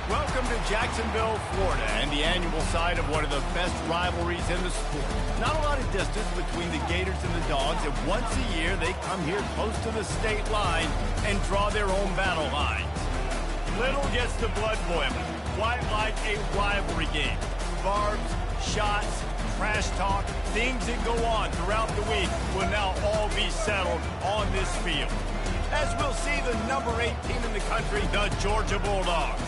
Welcome to Jacksonville, Florida, and the annual site of one of the best rivalries in the sport. Not a lot of distance between the Gators and the Dawgs, and once a year they come here close to the state line and draw their own battle lines. Little gets the blood boiling, quite like a rivalry game. Barbs, shots, trash talk, things that go on throughout the week will now all be settled on this field. As we'll see the number 8 team in the country, the Georgia Bulldogs,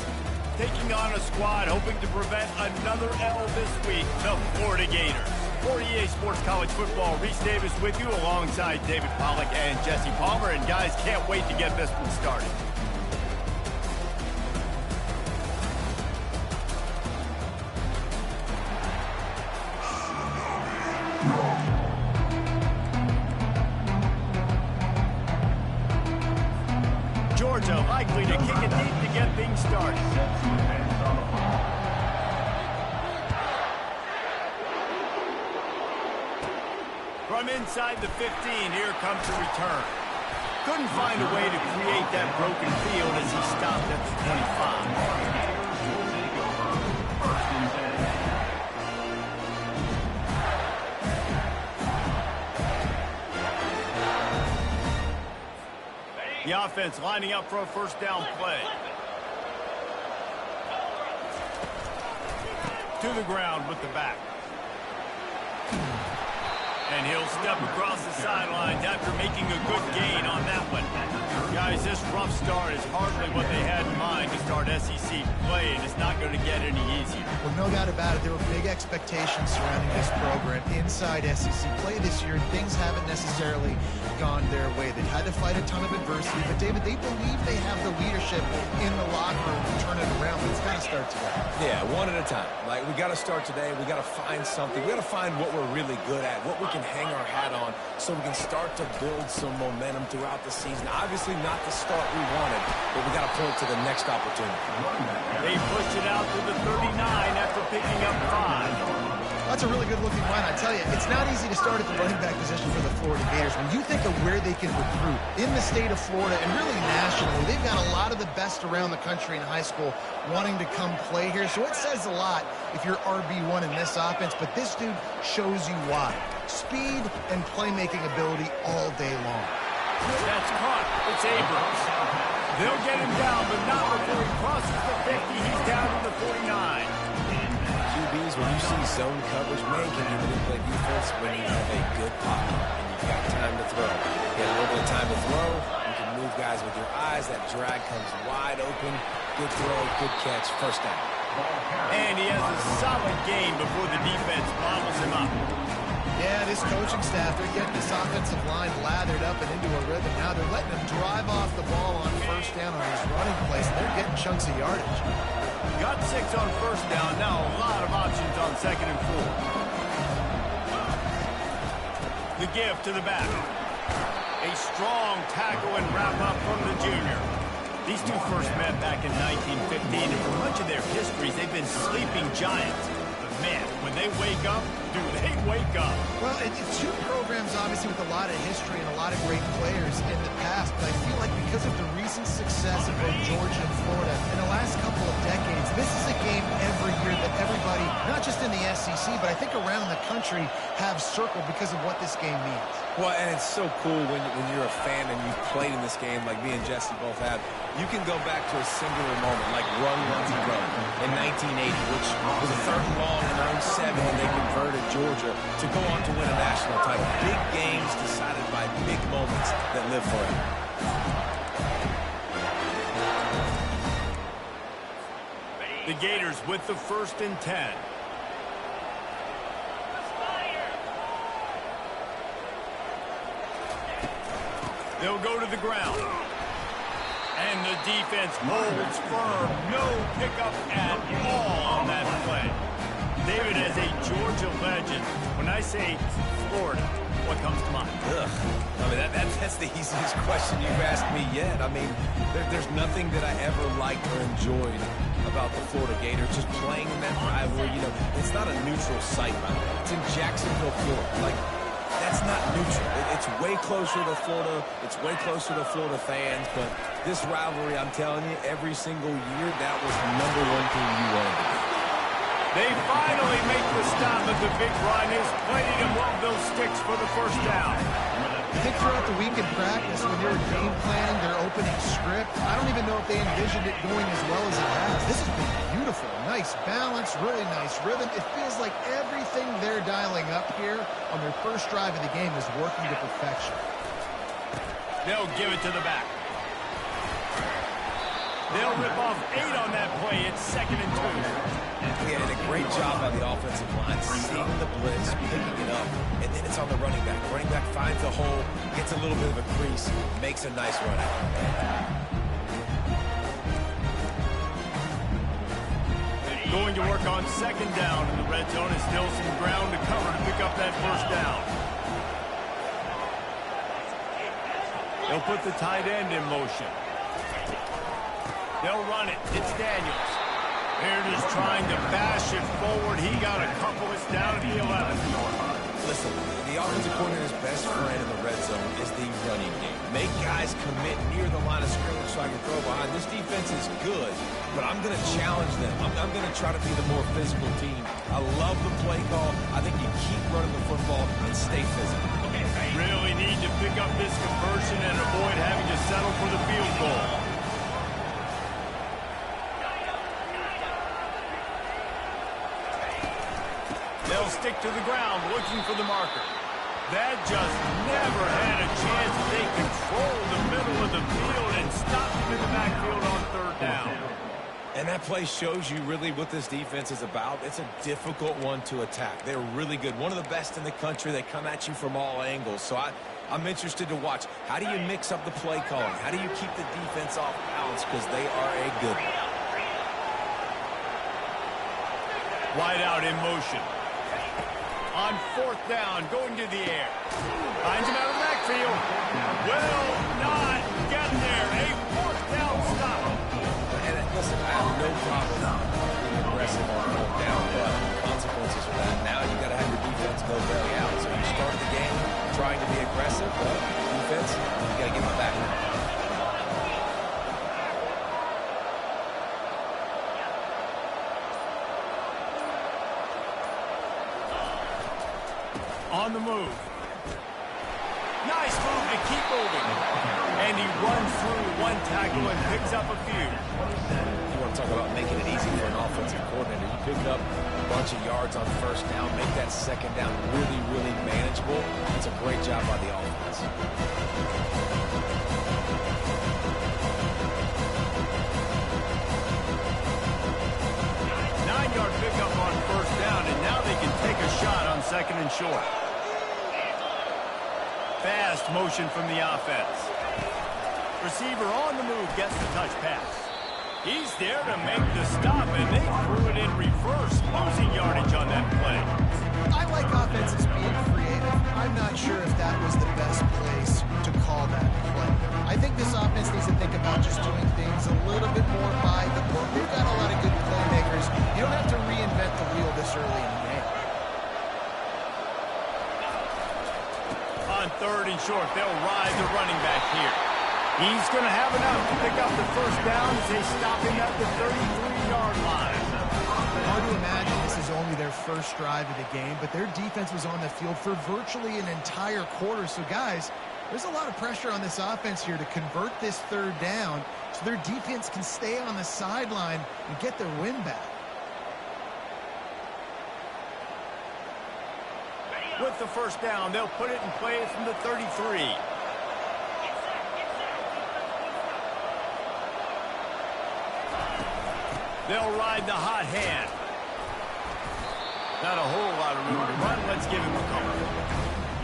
taking on a squad hoping to prevent another L this week, the Florida Gators. For EA Sports College Football, Reese Davis with you alongside David Pollack and Jesse Palmer. And guys, can't wait to get this one started. Georgia likely to kick it deep to get things started. From inside the 15, here comes the return. Couldn't find a way to create that broken field as he stopped at the 25. The offense lining up for a first down play. To the ground with the back. And he'll step across the sidelines after making a good gain on that one. Guys, this rough start is hardly what they had in mind to start SEC play, and it's not going to get any easier. Well, no doubt about it. There were big expectations surrounding this program inside SEC play this year. Things haven't necessarily gone their way. They've had to fight a ton of adversity. But, David, they believe they have the leadership in the locker room to turn it around. But it's got to start today. Yeah, one at a time. Like, we got to start today. We got to find something. We got to find what we're really good at, what we can hang our hat on, so we can start to build some momentum throughout the season. Obviously not the start we wanted, but we got to point to the next opportunity. They pushed it out to the 39 after picking up 5. That's a really good-looking run. I tell you, it's not easy to start at the running back position for the Florida Gators. When you think of where they can recruit in the state of Florida and really nationally, they've got a lot of the best around the country in high school wanting to come play here. So it says a lot if you're RB1 in this offense, but this dude shows you why. Speed and playmaking ability all day long. That's caught. It's Abrams. They'll get him down, but not before he crosses the 50. He's down to the 49. QBs, when you see zone coverage, man, can you manipulate defense when you have a good pocket and you've got time to throw. You get a little bit of time to throw, you can move guys with your eyes. That drag comes wide open. Good throw, good catch, first down. And he has a solid gain before the defense bottles him up. Yeah, this coaching staff, they're getting this offensive line lathered up and into a rhythm. Now they're letting him drive off the ball on first down on his running plays. They're getting chunks of yardage. Got 6 on first down. Now a lot of options on 2nd and 4. The give to the back. A strong tackle and wrap up from the junior. These two first met back in 1915, and for much of their histories, they've been sleeping giants. But man, when they wake up, do they wake up? Well, it's two programs, obviously, with a lot of history and a lot of great players in the past, but I feel like because of the recent success of both Georgia and Florida in the last couple of decades, this is a game every year that everybody, not just in the SEC, but I think around the country, have circled because of what this game means. Well, and it's so cool when you're a fan and you've played in this game like me and Jesse both have. You can go back to a singular moment, like run once and run in 1980, which was a 3rd and long in 07 when they converted Georgia to go on to win a national title. Big games decided by big moments that live forever. The Gators with the 1st and 10. They'll go to the ground. And the defense holds firm. No pickup at all on that play. David, as a Georgia legend, when I say Florida, what comes to mind? Ugh. I mean, that's the easiest question you've asked me yet. I mean, there's nothing that I ever liked or enjoyed about the Florida Gators. Just playing in that rivalry, you know, it's not a neutral site, by the way. It's in Jacksonville, Florida. Like, that's not neutral. It's way closer to Florida. It's way closer to Florida fans, but This rivalry, I'm telling you, every single year, that was the #1 team you wanted to be. They finally make the stop at the big run. Is plenty to move those sticks for the first down. I think throughout the week in practice, when they were game planning their opening script, I don't even know if they envisioned it going as well as it has. This has been beautiful. Nice balance, really nice rhythm. It feels like everything they're dialing up here on their first drive of the game is working to perfection. They'll give it to the back. They'll rip off 8 on that play. It's 2nd and 2. Yeah, and a great job by the offensive line, seeing the blitz, picking it up, and then it's on the running back. Running back finds a hole, gets a little bit of a crease, makes a nice run out. Going to work on 2nd down in the red zone, and still some ground to cover to pick up that first down. They'll put the tight end in motion. They'll run it. It's Daniels. Baird is trying to bash it forward. He got a couple. It's down to the 11. Listen, the offensive coordinator's best friend in the red zone is the running game. Make guys commit near the line of scrimmage so I can throw behind. This defense is good, but I'm going to challenge them. I'm going to try to be the more physical team. I love the play call. I think you keep running the football and stay physical. Really need to pick up this conversion and avoid having to settle for the field goal. They'll stick to the ground looking for the marker. That just never had a chance. They control the middle of the field and stop him in the backfield on 3rd down. And that play shows you really what this defense is about. It's a difficult one to attack. They're really good. One of the best in the country. They come at you from all angles. So I'm interested to watch. How do you mix up the play calling? How do you keep the defense off balance? Because they are a good one. Wide out in motion. On 4th down, going to the air. Finds him out of the backfield. Will not get there. A 4th down stop. And listen, I have no problem being aggressive on 4th down, but consequences for that. Now you got to have your defense go belly out. So you start the game trying to be aggressive. Well, defense, you got to get my back. On the move. Nice move to keep moving. And he runs through one tackle and picks up a few. You want to talk about making it easy for an offensive coordinator. You pick up a bunch of yards on 1st down, make that 2nd down really, really manageable. It's a great job by the offense. 9-yard pickup on 1st down, and now they can take a shot on 2nd and short. Fast motion from the offense. Receiver on the move gets the touch pass. He's there to make the stop, and they threw it in reverse, losing yardage on that play. I like offenses being creative. I'm not sure if that was the best place to call that play. I think this offense needs to think about just doing things a little bit more by the book. They've got a lot of good playmakers. You don't have to reinvent the wheel this early in the game. On 3rd and short, they'll ride the running back here. He's going to have enough to pick up the 1st down as they stop him at the 33-yard line. Hard to imagine this is only their first drive of the game, but their defense was on the field for virtually an entire quarter. So, guys, there's a lot of pressure on this offense here to convert this 3rd down so their defense can stay on the sideline and get their win back. With the 1st down, they'll put it in play from the 33. They'll ride the hot hand. Not a whole lot of room to run. Let's give him a couple.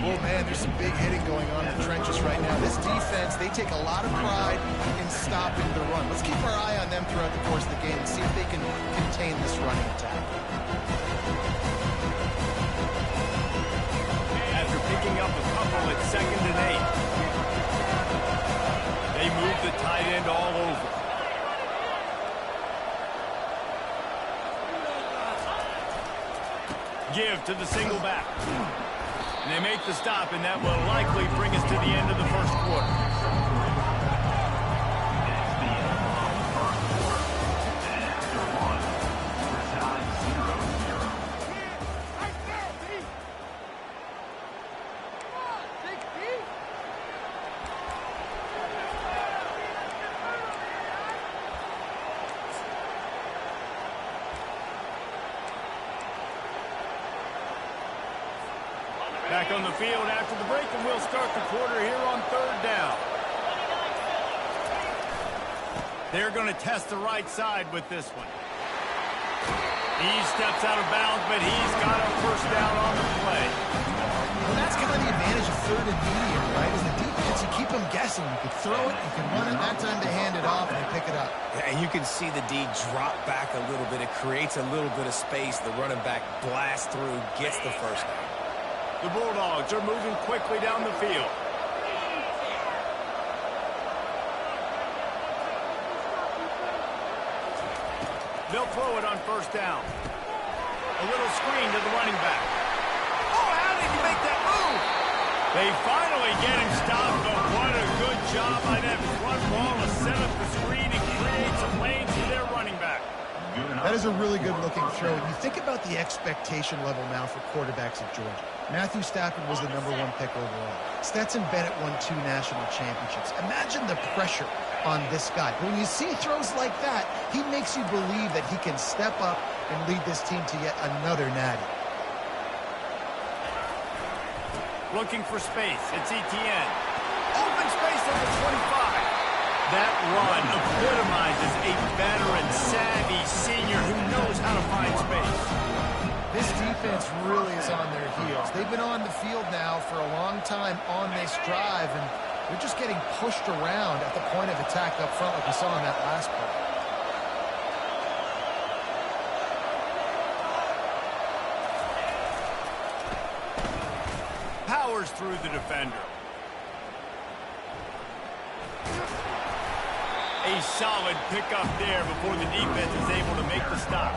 Oh, man, there's some big hitting going on in the trenches right now. This defense, they take a lot of pride in stopping the run. Let's keep our eye on them throughout the course of the game and see if they can contain this running attack. After picking up a couple at 2nd and 8. They move the tight end all over. Give to the single back. And they make the stop, and that will likely bring us to the end of the 1st quarter. Back on the field after the break, and we'll start the quarter here on 3rd down. They're going to test the right side with this one. He steps out of bounds, but he's got a 1st down on the play. Well, that's kind of the advantage of 3rd and medium, right? As the defense, you keep them guessing. You can throw it, you can run it. That time they hand it off and they pick it up. Yeah, and you can see the D drop back a little bit. It creates a little bit of space. The running back blasts through, gets the 1st down. The Bulldogs are moving quickly down the field. They'll throw it on 1st down. A little screen to the running back. Oh, how did he make that move? They finally get him stopped, but what a good job by that front wall to set up the screen and create some lanes for their running back. That is a really good-looking throw. You think about the expectation level now for quarterbacks at Georgia. Matthew Stafford was the #1 pick overall. Stetson Bennett won 2 national championships. Imagine the pressure on this guy. When you see throws like that, he makes you believe that he can step up and lead this team to yet another natty. Looking for space. It's Etienne. Open space at the 25. That run epitomizes a veteran, savvy senior who knows how to find space. This defense really is on their heels. They've been on the field now for a long time on this drive, and they're just getting pushed around at the point of attack up front like we saw on that last play. Powers through the defender. A solid pickup there before the defense is able to make the stop.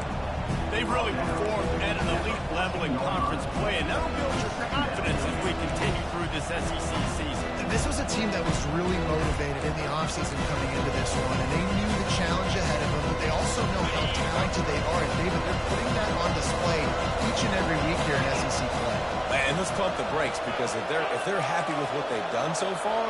They really performed at an elite level in conference play, and that'll build your confidence as we continue through this SEC season. And this was a team that was really motivated in the offseason coming into this one, and they knew the challenge ahead of them, but they also know how talented they are. And David, they're putting that on display each and every week here in SEC play. And let's pump the brakes, because if they're happy with what they've done so far,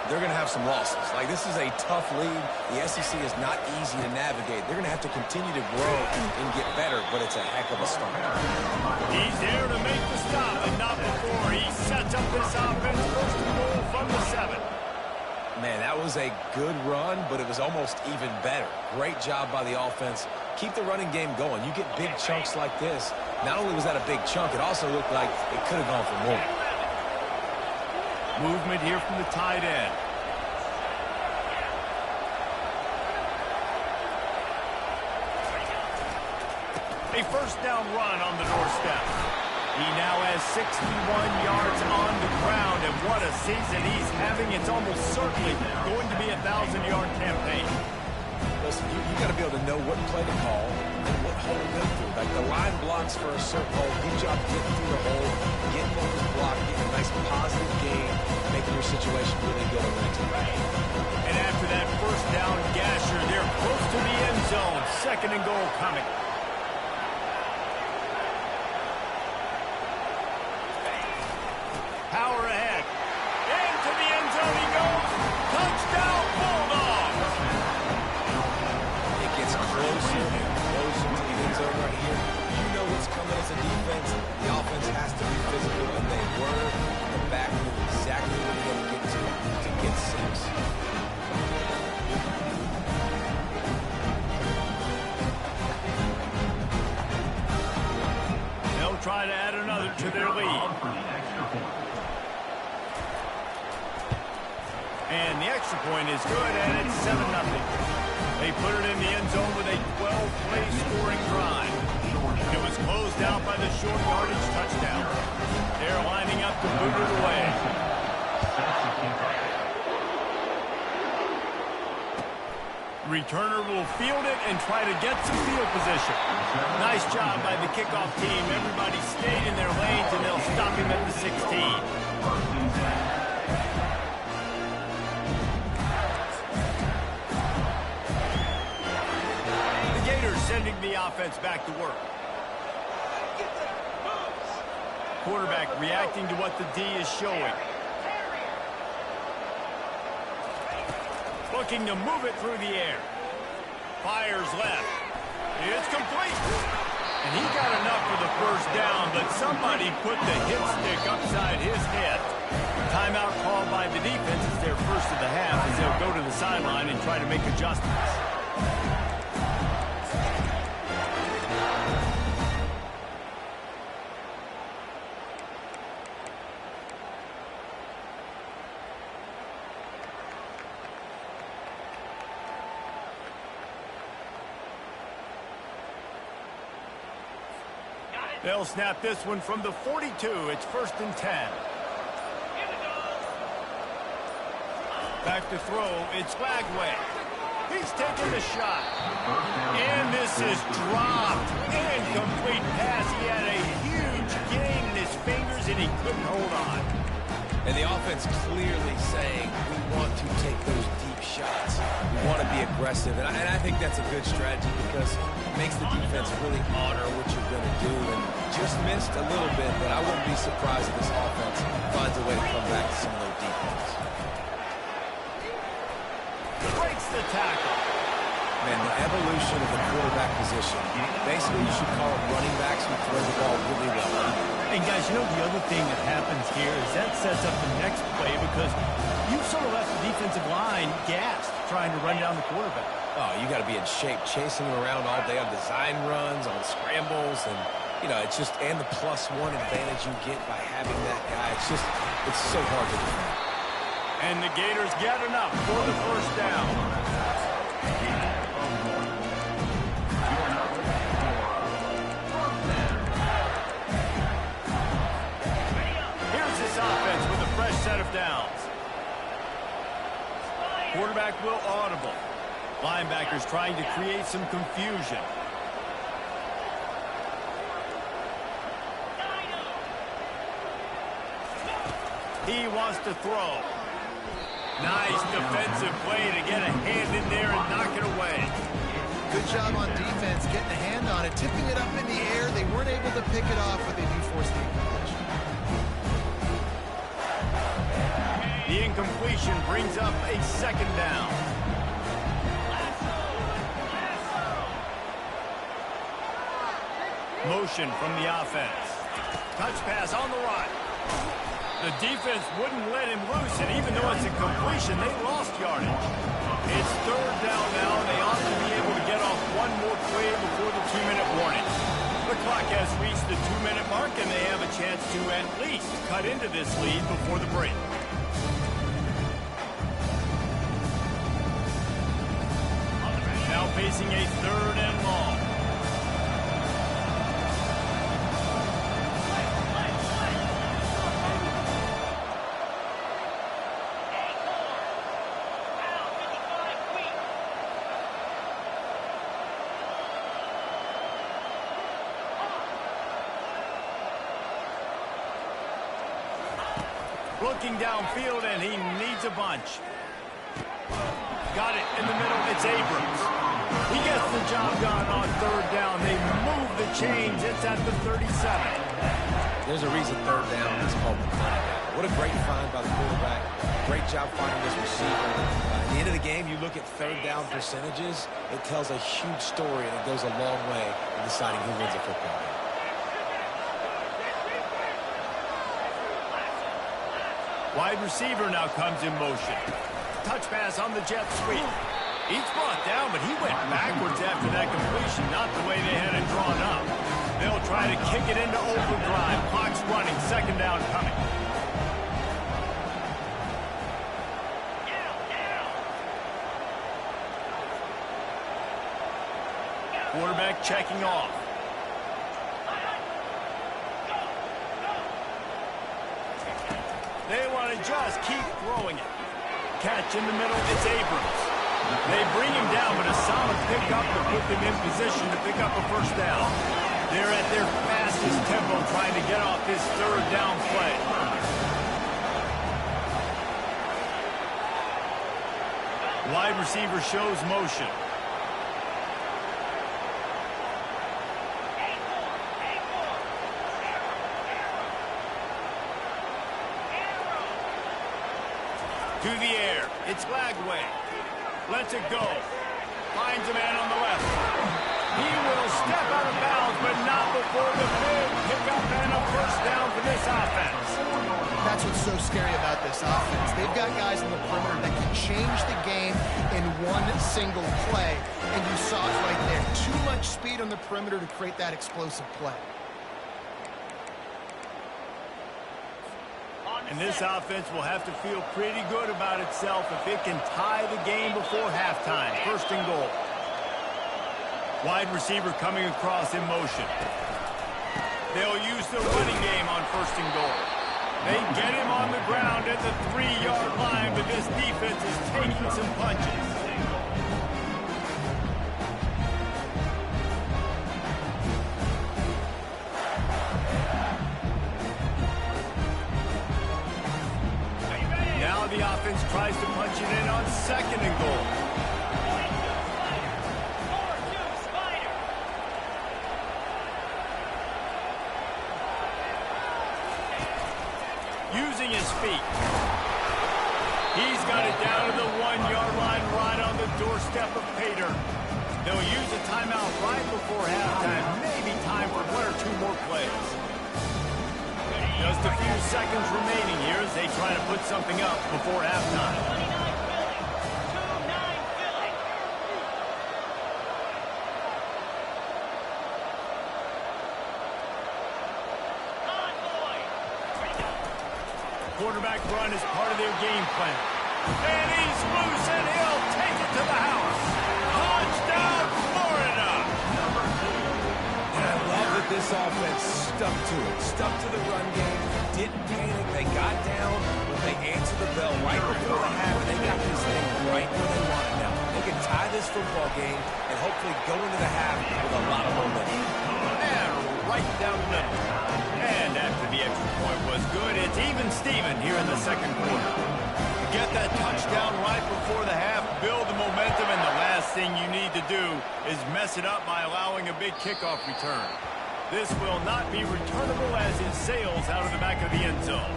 they're going to have some losses. Like, this is a tough league. The SEC is not easy to navigate. They're going to have to continue to grow and get better, but it's a heck of a start. He's there to make the stop, and not before he sets up this offense. 1st and goal from the 7. Man, that was a good run, but it was almost even better. Great job by the offense. Keep the running game going. You get big chunks like this. Not only was that a big chunk, it also looked like it could have gone for more. Movement here from the tight end. A 1st down run on the doorstep. He now has 61 yards on the ground, and what a season he's having. It's almost certainly going to be a 1,000-yard campaign. Listen, you got to be able to know what play to call and what hole to go through. Like, the line blocks for a certain hole. Good job getting through the hole, getting what was blocked, getting a nice positive gain, making your situation really good on the next play. And after that 1st down gasher, they're close to the end zone. 2nd and goal coming. Power ahead. Into the end zone he goes. Touchdown, Bulldogs. It gets closer and closer to the end zone right here. You know what's coming as a defense. The offense has to be physical, and they were. The back knew exactly where they're going to get 6. They'll try to add another to their lead. And the extra point is good, and it's 7-0. They put it in the end zone with a 12-play scoring drive. It was closed out by the short yardage touchdown. They're lining up to boot it away. Returner will field it and try to get some field position. Nice job by the kickoff team. Everybody stayed in their lanes, and they'll stop him at the 16. Gators sending the offense back to work. Quarterback reacting to what the D is showing. Looking to move it through the air. Fires left. It's complete. And he got enough for the first down, but somebody put the hit stick upside his head. Timeout called by the defense. It's their first of the half as they'll go to the sideline and try to make adjustments. They'll snap this one from the 42. It's 1st and 10. Back to throw. It's Flagway. He's taking the shot. And this is dropped. Incomplete pass. He had a huge gain in his fingers, and he couldn't hold on. And the offense clearly saying, we want to take those deep shots. We want to be aggressive. And I think that's a good strategy because it makes the defense really honor what you're going to do. And just missed a little bit, but I wouldn't be surprised if this offense finds a way to come back to some of those deep ones. Breaks the tackle. Man, the evolution of the quarterback position, basically you should call it running backs who throw the ball really well. And guys, you know the other thing that happens here is that sets up the next play because you sort of left the defensive line gassed trying to run down the quarterback. Oh, you got to be in shape, chasing him around all day on design runs, on scrambles, and you know, it's just, and the +1 advantage you get by having that guy. It's so hard to defend. And the Gators get enough for the first down. Here's this offense with a fresh set of downs. Quarterback will audible. Linebackers trying to create some confusion. He wants to throw. Nice defensive play to get a hand in there and knock it away. Good job on defense, getting a hand on it, tipping it up in the air. They weren't able to pick it off, but they do force the incompletion. The incompletion brings up a 2nd down. Motion from the offense. Touch pass on the right. The defense wouldn't let him loose, and even though it's a completion, they lost yardage. It's 3rd down now, and they ought to be able to get off one more play before the 2-minute warning. The clock has reached the 2-minute mark, and they have a chance to at least cut into this lead before the break. Now facing a 3rd and long. Looking downfield, and he needs a bunch. Got it in the middle. It's Abrams. He gets the job done on 3rd down. They move the chains. It's at the 37. There's a reason 3rd down is called the money down. What a great find by the quarterback. Great job finding this receiver. At the end of the game, you look at 3rd down percentages. It tells a huge story, and it goes a long way in deciding who wins a football game. Wide receiver now comes in motion. Touch pass on the jet sweep. He's brought down, but he went backwards after that completion, not the way they had it drawn up. They'll try to kick it into overdrive. Clock's running. 2nd down coming. Quarterback checking off. They want to just keep throwing it. Catch in the middle, it's Abrams. They bring him down, but a solid pickup to put them in position to pick up a 1st down. They're at their fastest tempo trying to get off this 3rd down play. Wide receiver shows motion. To the air. It's Flagway. Lets it go. Finds a man on the left. He will step out of bounds, but not so scary about this offense. They've got guys on the perimeter that can change the game in one single play, and you saw it right there. Too much speed on the perimeter to create that explosive play. And this offense will have to feel pretty good about itself if it can tie the game before halftime. First and goal. Wide receiver coming across in motion. They'll use the running game on first and goal. They get him on the ground at the 3-yard line, but this defense is taking some punches. Now the offense tries to punch it in on second and goal. Using his feet. He's got it down to the 1-yard line right on the doorstep of Pater. They'll use a timeout right before halftime. Maybe time for 1 or 2 more plays. Just a few seconds remaining here as they try to put something up before halftime. Quarterback run is part of their game plan. And he's loose, and he'll take it to the house. Touchdown, Florida! And I love that this offense stuck to it. Stuck to the run game. Didn't panic. They got down, but they answered the bell right before the half, and they got this thing right where they want it now. They can tie this football game and hopefully go into the half with a lot of momentum. And right down the middle. And after the extra point was good, it's even Steven here in the second quarter. Get that touchdown right before the half, build the momentum, and the last thing you need to do is mess it up by allowing a big kickoff return. This will not be returnable as it sails out of the back of the end zone.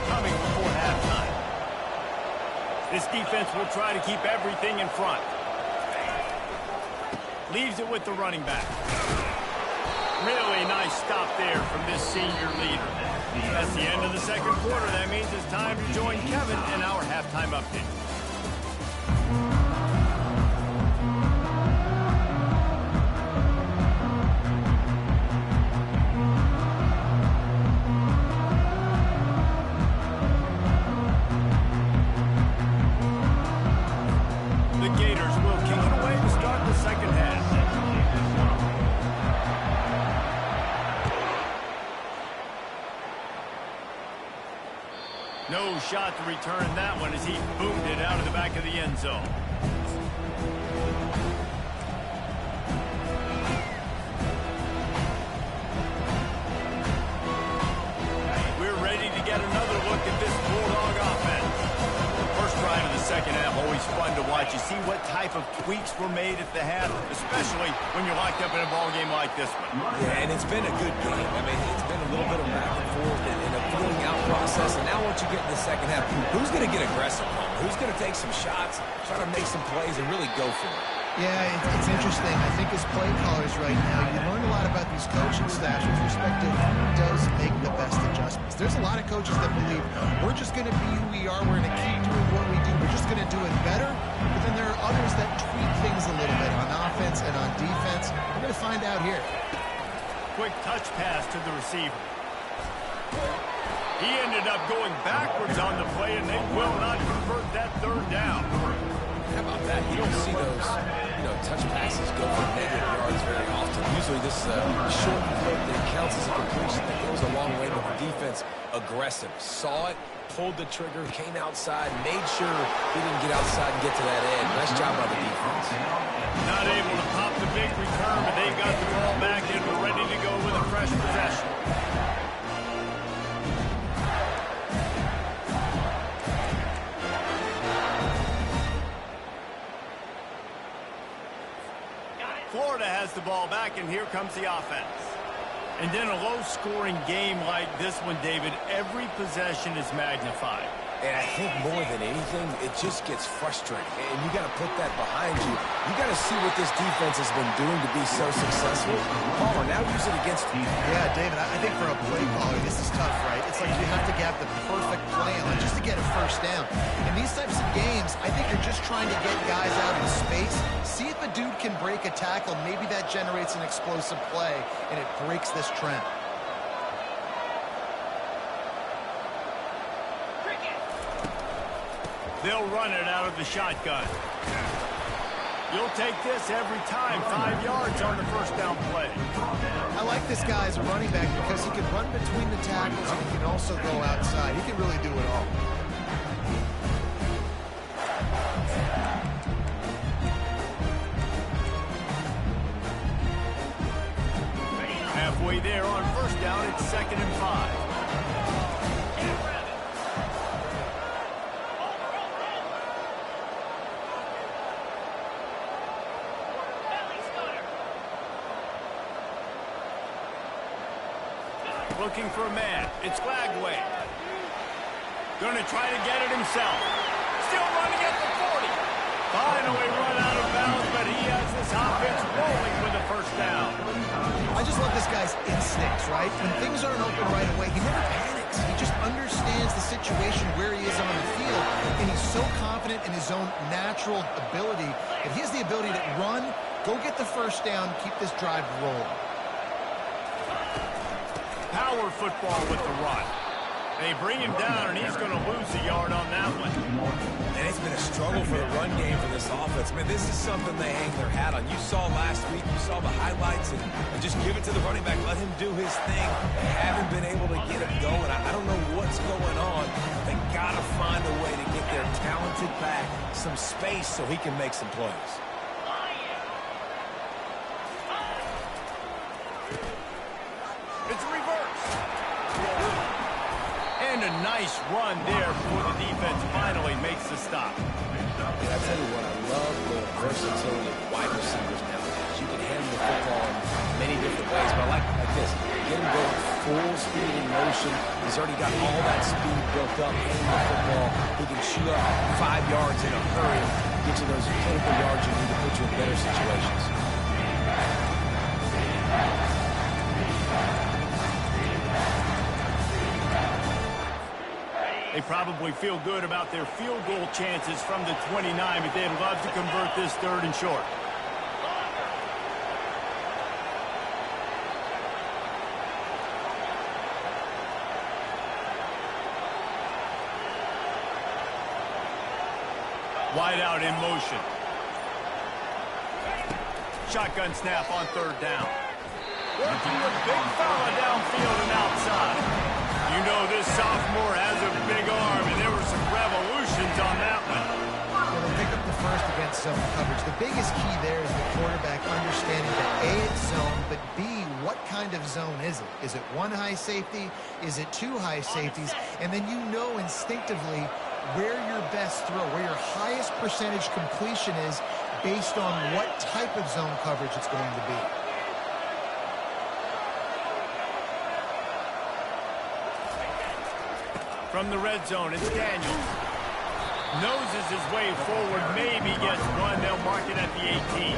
Coming before halftime. This defense will try to keep everything in front. Leaves it with the running back. Really nice stop there from this senior leader. That's the end of the second quarter. That means it's time to join Kevin in our halftime update. The Gators will kick it away to start the second half. No shot to return that one as he boomed it out of the back of the end zone. We're ready to get another look at this Bulldog offense. First drive of the second half, always fun to watch. You see what type of tweaks were made at the half, especially when you're locked up in a ball game like this one. Yeah, and it's been a good game. I mean, it's been a little bit of back and forth and a feeling out process. And now once you get in the second half, who's going to get aggressive? Who's going to take some shots, try to make some plays, and really go for it? Yeah, it's interesting. I think as play callers right now, you learn a lot about these coaching staffs with respect to who does make the best adjustments. There's a lot of coaches that believe we're just going to be who we are. We're going to keep doing what we do. We're just going to do it better. But then there are others that tweak things a little bit on offense and on defense. We're going to find out here. Quick touch pass to the receiver. He ended up going backwards on the play, and they will not convert that third down. How about that? You don't see those, touch passes go for negative yards very often. Usually this is a short clip that counts as a completion that goes a long way, but the defense aggressive. Saw it, pulled the trigger, came outside, made sure he didn't get outside and get to that edge. Nice job by the defense. Not able to pop the big return, but they got the ball back and were ready to go with a fresh possession. Florida has the ball back, and here comes the offense. And in a low-scoring game like this one, David, every possession is magnified. And I think more than anything, it just gets frustrating. And you got to put that behind you. You got to see what this defense has been doing to be so successful. Palmer, now use it against you. Yeah, David, I think for a play caller, this is tough, right? It's like you have to get the perfect play on just to get a first down. In these types of games, I think you're just trying to get guys out of space, see if a dude can break a tackle. Maybe that generates an explosive play, and it breaks this trend. They'll run it out of the shotgun. You'll take this every time. 5 yards on the first down play. I like this guy as a running back because he can run between the tackles and he can also go outside. He can really do it all. Halfway there on first down, it's 2nd and 5. Looking for a man. It's Glagway. Going to try to get it himself. Still running at the 40. Finally run out of bounds, but he has this offense rolling with a first down. I just love this guy's instincts, right? When things aren't open right away, he never panics. He just understands the situation where he is on the field, and he's so confident in his own natural ability that he has the ability to run, go get the first down, keep this drive rolling. Power football with the run. They bring him down, and he's going to lose a yard on that one. And it's been a struggle for the run game for this offense. Man, this is something they hang their hat on. You saw last week, you saw the highlights, and just give it to the running back. Let him do his thing. They haven't been able to get it going. I don't know what's going on. They got to find a way to get their talented back some space so he can make some plays. It's reverse. And a nice run there before the defense finally makes the stop. And I tell you what, I love the versatility of wide receivers nowadays. You can handle the football in many different ways, but I like this. Get him going full speed in motion. He's already got all that speed built up in the football. He can shoot up 5 yards in a hurry, get you those critical yards you need to put you in better situations. They probably feel good about their field goal chances from the 29, but they'd love to convert this 3rd and short. Wide out in motion. Shotgun snap on 3rd down. Working the big fella downfield and outside. You know this sophomore has a big arm, and there were some revolutions on that one. Well, they pick up the first against zone coverage. The biggest key there is the quarterback understanding that A, it's zone, but B, what kind of zone is it? Is it 1 high safety? Is it 2 high safeties? And then you know instinctively where your best throw, where your highest percentage completion is based on what type of zone coverage it's going to be. From the red zone, it's Daniels. Noses his way forward, maybe gets one. They'll mark it at the 18.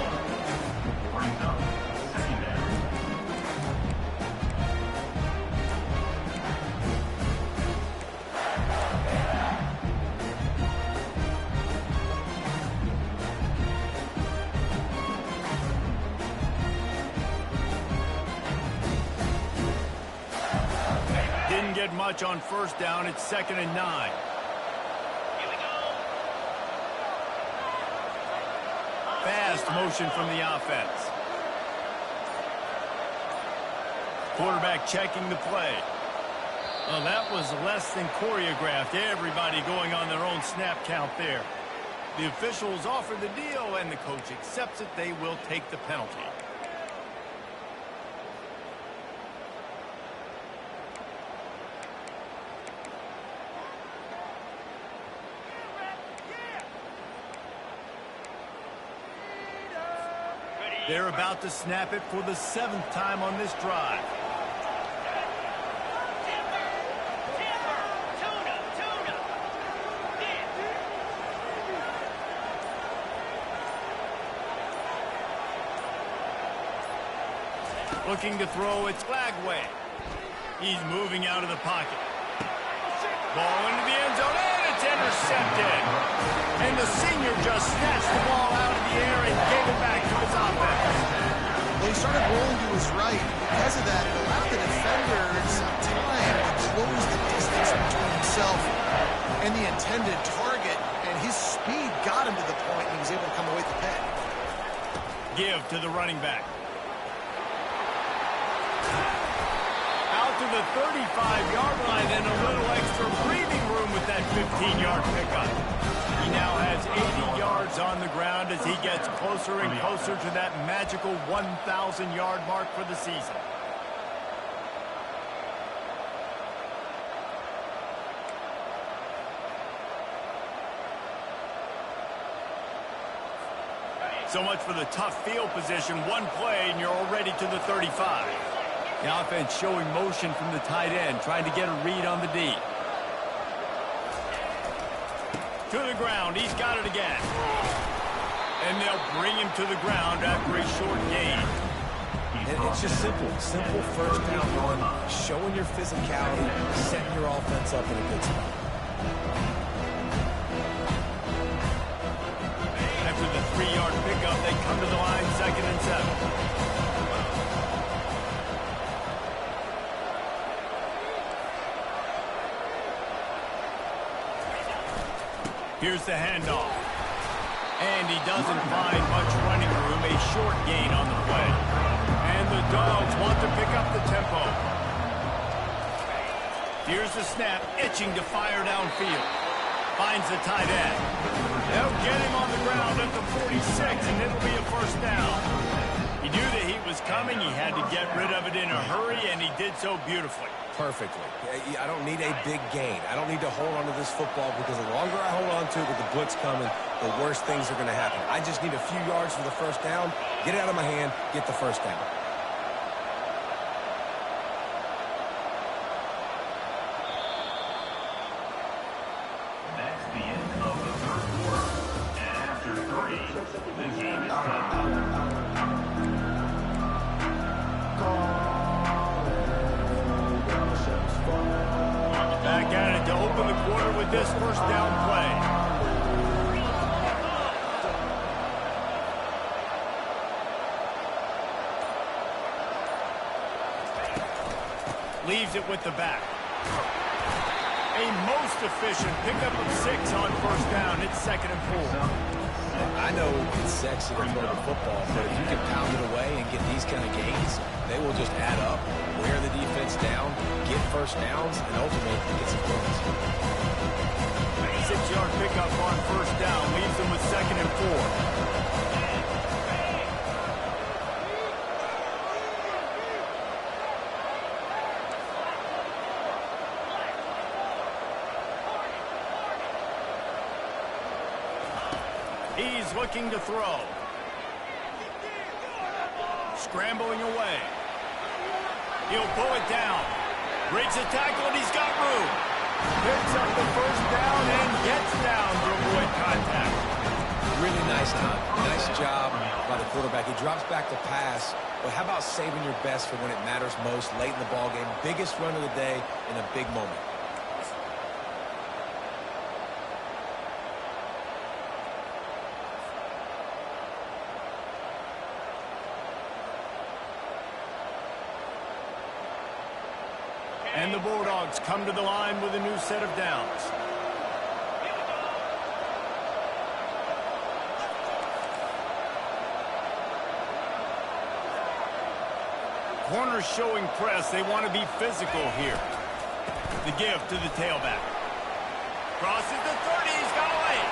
Didn't get much on first down. It's 2nd and 9. Fast motion from the offense. Quarterback checking the play. Well, that was less than choreographed. Everybody going on their own snap count there. The officials offer the deal, and the coach accepts it. They will take the penalty. They're about to snap it for the 7th time on this drive. Looking to throw, it's Lagway. He's moving out of the pocket. Ball into the end zone, and it's intercepted. And the senior just snatched the ball out of the air and gave it back to his offense. Well, he started rolling to his right. Because of that, it allowed the defender some time to close the distance between himself and the intended target. And his speed got him to the point, and he was able to come away with the pick. Give to the running back. Out to the 35-yard line and a little extra breathing room with that 15-yard pickup. He now has 80 yards on the ground as he gets closer and closer to that magical 1,000-yard mark for the season. So much for the tough field position. One play, and you're already to the 35. The offense showing motion from the tight end, trying to get a read on the D. To the ground. He's got it again. And they'll bring him to the ground after a short gain. And it's just simple. Simple first down run, showing your physicality, setting your offense up in a good spot. After the 3-yard pickup, they come to the line, 2nd and 7. Here's the handoff. And he doesn't find much running room. A short gain on the play. And the Dawgs want to pick up the tempo. Here's the snap, itching to fire downfield. Finds the tight end. They'll get him on the ground at the 46, and it'll be a first down. He knew the heat was coming. He had to get rid of it in a hurry, and he did so beautifully. Perfectly. I don't need a big gain. I don't need to hold on to this football because the longer I hold on to it with the blitz coming, the worse things are going to happen. I just need a few yards for the first down, get it out of my hand, get the first down. That's the end of the first quarter. And after 3, the game is tied. Back at it to open the quarter with this first down play. Leaves it with the back. A most efficient pickup of 6 on first down. It's 2nd and 4. I know it's sexy to throw the football, but if you can pound it away and get these kind of gains, they will just add up, wear the defense down, get first downs, and ultimately get some points. 6-yard pickup on first down leaves them with 2nd and 4. He's looking to throw. Scrambling away. He'll pull it down. Breaks a tackle, and he's got room. Picks up the first down and gets down to avoid contact. Really nice time. Nice job by the quarterback. He drops back to pass, but how about saving your best for when it matters most late in the ballgame? Biggest run of the day in a big moment. And the Bulldogs come to the line with a new set of downs. Corners showing press. They want to be physical here. The give to the tailback. Crosses the 30. He's got a lane.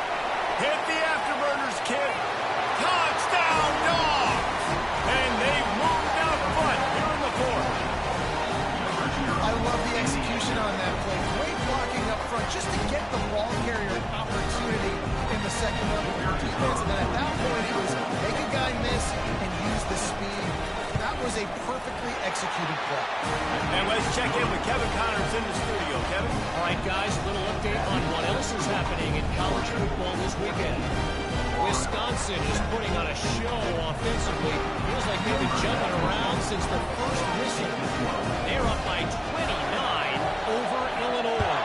Hit the afterburners, kid. Touchdown, Dawgs! And they've moved out front here in the fourth. I love the execution on that play. Great blocking up front just to get the ball carrier an opportunity in the second level of your defense. And then at that point, it was make a guy miss and use the speed. That was a perfectly executed play. And let's check in with Kevin Connors in the studio. Kevin? All right, guys, a little update on what else is happening in college football this weekend. Wisconsin is putting on a show offensively. Feels like they've been jumping around since the first whistle. They're up by 29 over Illinois.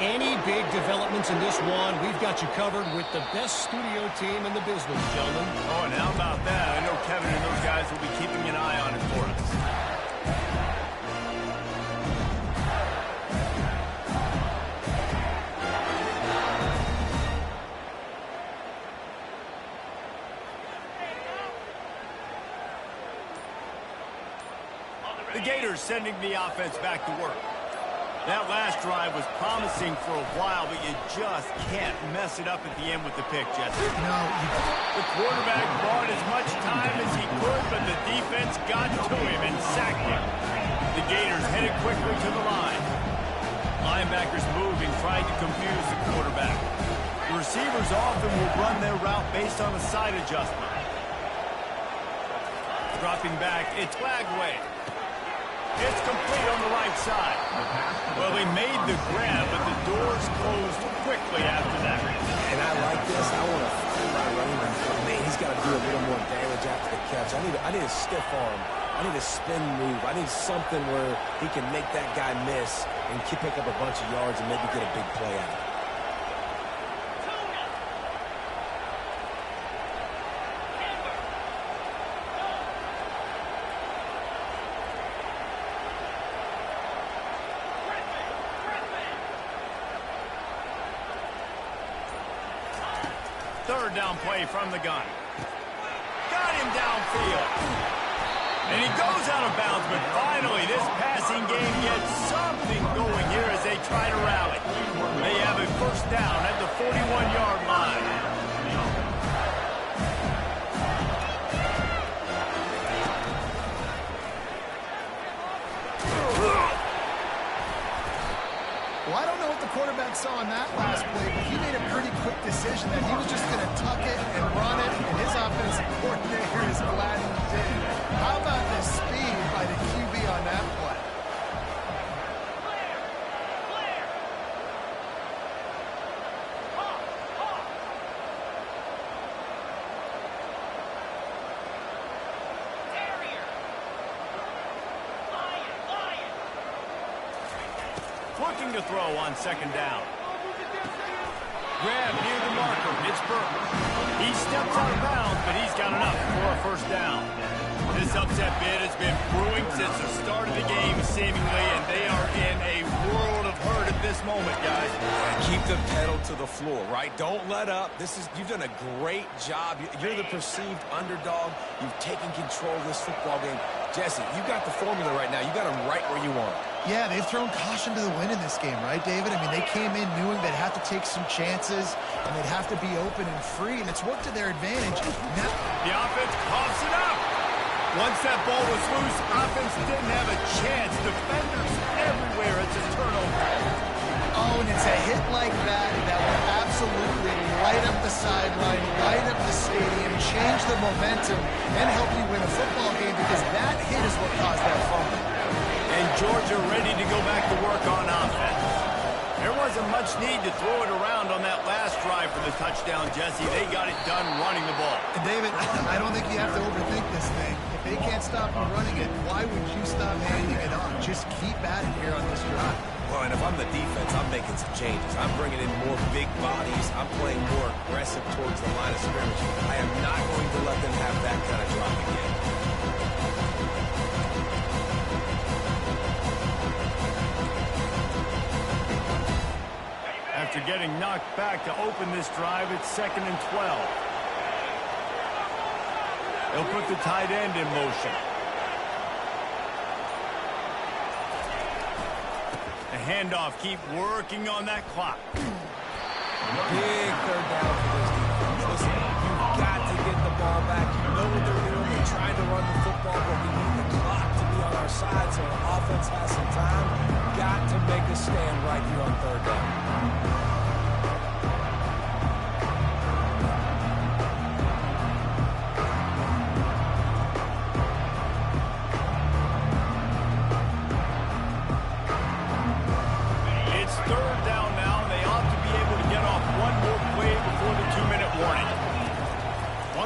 Any big developments in this one, we've got you covered with the best studio team in the business, gentlemen. Oh, and how about that? I know Kevin and those guys will be keeping an eye on it for us. The Gators sending the offense back to work. That last drive was promising for a while, but you just can't mess it up at the end with the pick, Jesse. No, The quarterback bought as much time as he could, but the defense got to him and sacked him. The Gators headed quickly to the line. Linebackers moved and tried to confuse the quarterback. The receivers often will run their route based on a side adjustment. Dropping back, it's Flagway. It's complete on the right side. Well, they made the grab, but the doors closed quickly after that. And I like this. I want to find my running back. Man, he's got to do a little more damage after the catch. I need a stiff arm. I need a spin move. I need something where he can make that guy miss and pick up a bunch of yards and maybe get a big play out of it. Third down play from the gun. Got him downfield. And he goes out of bounds, but finally this passing game gets something going here as they try to rally. They have a first down at the 41-yard line. Well, I don't know what the quarterback saw in that last play, but he made a pretty quick decision that he was just going to tuck it and run it, and his offensive coordinator is glad he did. How about the speed by the QB on that play? Looking to throw on second down. Grab near the marker. It's Burke. He steps out of bounds, but he's got enough for a first down. This upset bid has been brewing since the start of the game, seemingly, and they are in a world of hurt at this moment, guys. Keep the pedal to the floor, right? Don't let up. You've done a great job. You're the perceived underdog. You've taken control of this football game. Jesse, you got the formula right now. You got them right where you want. Yeah, they've thrown caution to the wind in this game, right, David? I mean, they came in knowing they'd have to take some chances, and they'd have to be open and free, and it's worked to their advantage. Now, the offense coughs it up. Once that ball was loose, offense didn't have a chance. Defenders everywhere. It's a turnover. oh, and it's a hit like that that will absolutely light up the sideline, light up the stadium, change the momentum, and help you win a football game, because that hit is what caused that fumble. And Georgia ready to go back to work on offense. There wasn't much need to throw it around on that last drive for the touchdown, Jesse. They got it done running the ball. And David, I don't think you have to overthink this thing. If they can't stop you running it, why would you stop handing it off? Just keep at it here on this drive. Well, and if I'm the defense, I'm making some changes. I'm bringing in more big bodies. I'm playing more aggressive towards the line of scrimmage. I am not going to let them have that kind of drop again. After getting knocked back to open this drive, it's 2nd and 12. They'll put the tight end in motion. The handoff, keep working on that clock. Big third down for this defense. Listen, you've got to get the ball back. You know what they're doing. They're trying to run the football, but we need the clock to be on our side so the offense has some time. Got to make a stand right here on third down.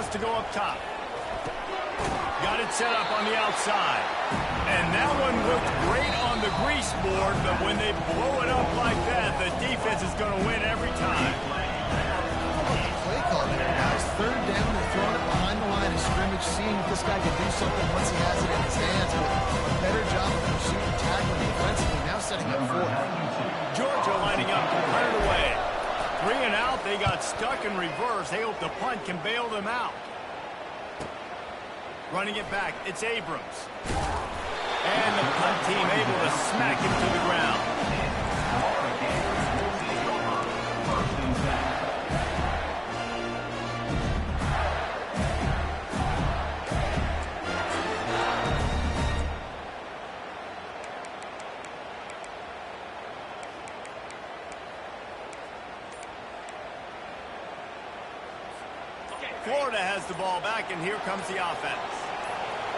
wants to go up top. Got it set up on the outside. And that one looked great on the grease board, but when they blow it up like that, the defense is going to win every time. Play call there, guys. Third down, they're throwing it behind the line of scrimmage, seeing if this guy can do something once he has it in his hands. But a better job of pursuit and tackling defensively, now setting up fourth. Georgia lining up to punt it away. 3 and out, they got stuck in reverse. They hope the punt can bail them out. Running it back, it's Abrams. And the punt team able to smack him to the ground. Florida has the ball back, and here comes the offense.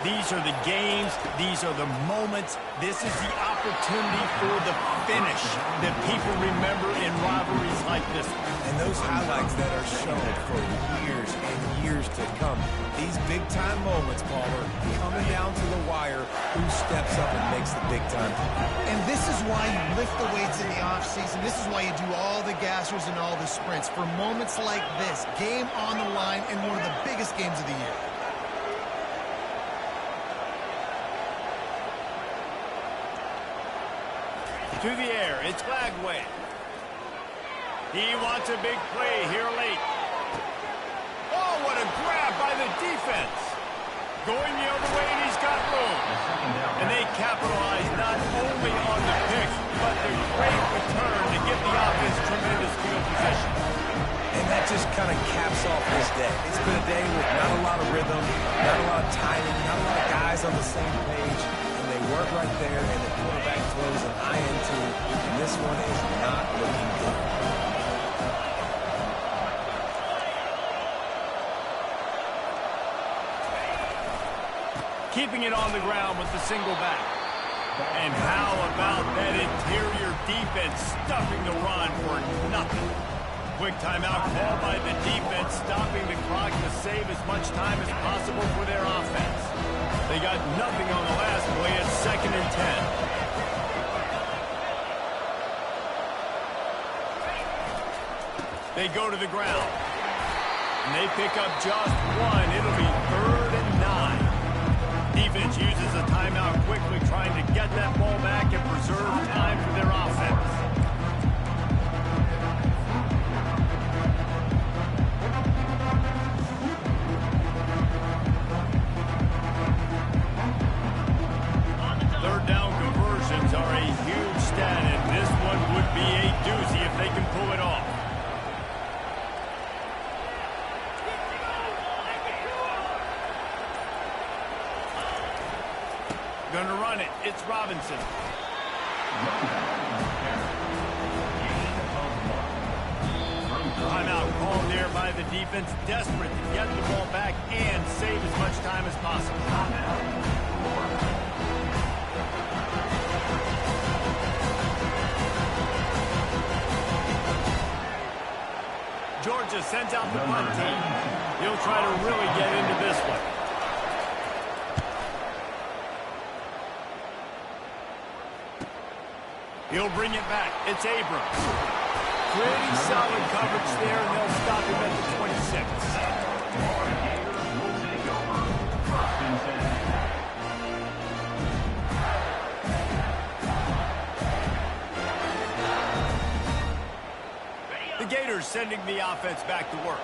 These are the games. These are the moments. This is the opportunity for the finish that people remember in rivalries like this one. And those highlights that are shown for years and years to come. These big-time moments, Palmer, coming down to the wire, who steps up and makes the big-time. And this is why you lift the weights in the offseason. This is why you do all the gassers and all the sprints. For moments like this, game on the line and one of the biggest games of the year. To the air, it's Glagway. He wants a big play here late. Oh, what a grab by the defense. Going the other way, and he's got room. And they capitalize not only on the pick, but the great return to give the offense tremendous field position. And that just kind of caps off this day. It's been a day with not a lot of rhythm, not a lot of timing, not a lot of guys on the same page. They work right there, and the quarterback throws an INT, and this one is not looking good. Keeping it on the ground with the single back. And how about that interior defense stuffing the run for nothing? Quick timeout called by the defense, stopping the clock to save as much time as possible for their offense. They got nothing on the last play. It's 2nd and 10. They go to the ground. And they pick up just one. It'll be 3rd and 9. Defense uses a timeout quickly, trying to get that ball back and preserve time for their offense. Third down conversions are a huge stat, and this one would be a doozy if they can pull it off. Gonna run it. It's Robinson. Timeout called there by the defense, desperate to get the ball back and save as much time as possible. Georgia sends out the punt team. He'll try to really get into this one. He'll bring it back. It's Abrams. Pretty solid coverage there, and they'll stop him at the 26. The Gators sending the offense back to work.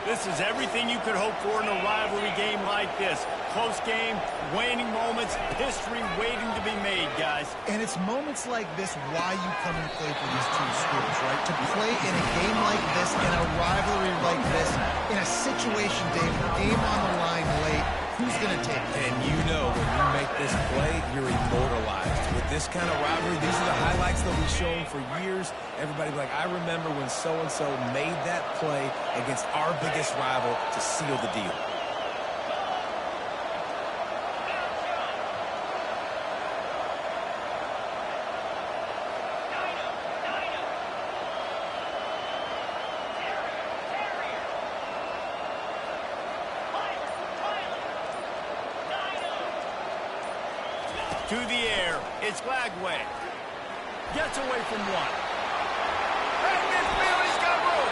This is everything you could hope for in a rivalry game like this. Close game, waning moments, history waiting to be made, guys. And it's moments like this why you come and play for these two schools, right? To play in a game like this, in a rivalry like this, in a situation, Dave, game on the line late, who's going to take it? And you know when you make this play, you're immortalized. With this kind of rivalry, these are the highlights they'll be showing for years. Everybody like, I remember when so-and-so made that play against our biggest rival to seal the deal. to the air. It's Glagway. Gets away from one. Right midfield, he's got room.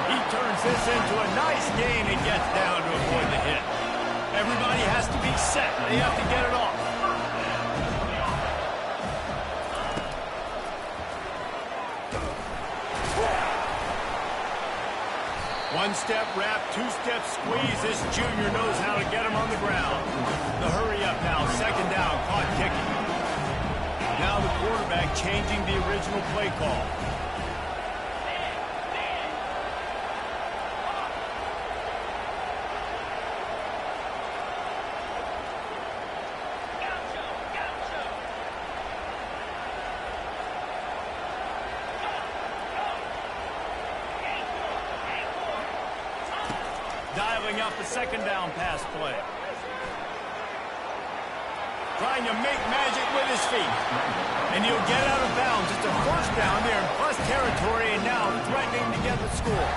He turns this into a nice gain and gets down to avoid the hit. Everybody has to be set. They have to get it off. One-step wrap, two-step squeeze. This junior knows how to get him on the ground. The hurry-up now, second down, caught kicking. Now the quarterback changing the original play call. Dialing up the second down pass play. Trying to make magic with his feet. And he'll get out of bounds. It's a first down there in plus territory, and now threatening to get the score.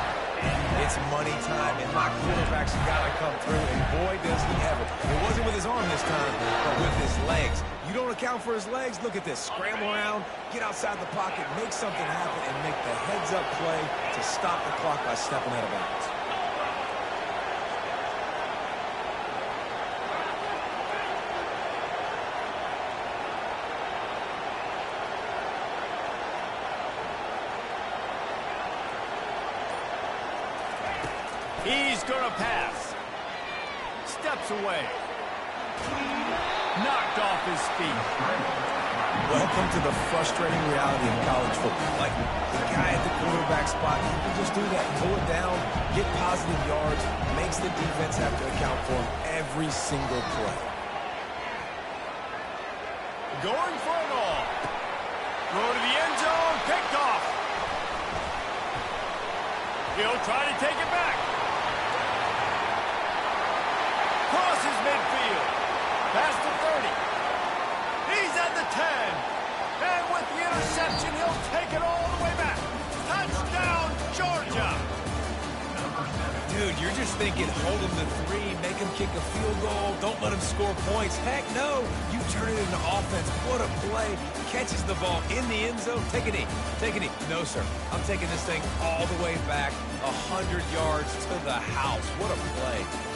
It's money time, and my quarterback's got to come through, and boy, does he ever. It wasn't with his arm this time, but with his legs. You don't account for his legs? Look at this. Scramble around, get outside the pocket, make something happen, and make the heads-up play to stop the clock by stepping out of bounds. He's going to pass. Steps away. Knocked off his feet. Welcome to the frustrating reality of college football. Like, the guy at the quarterback spot, he can just do that. Pull it down, get positive yards, makes the defense have to account for him every single play. Going for it all. Throw to the end zone. Picked off. He'll try to take it back. Crosses midfield. Past the 30. He's at the 10. And with the interception, he'll take it all the way back. Touchdown, Georgia. Dude, you're just thinking, hold him to 3, make him kick a field goal, don't let him score points. Heck no. You turn it into offense. What a play. Catches the ball in the end zone. Take a knee. Take a knee. No, sir. I'm taking this thing all the way back, 100 yards to the house. What a play.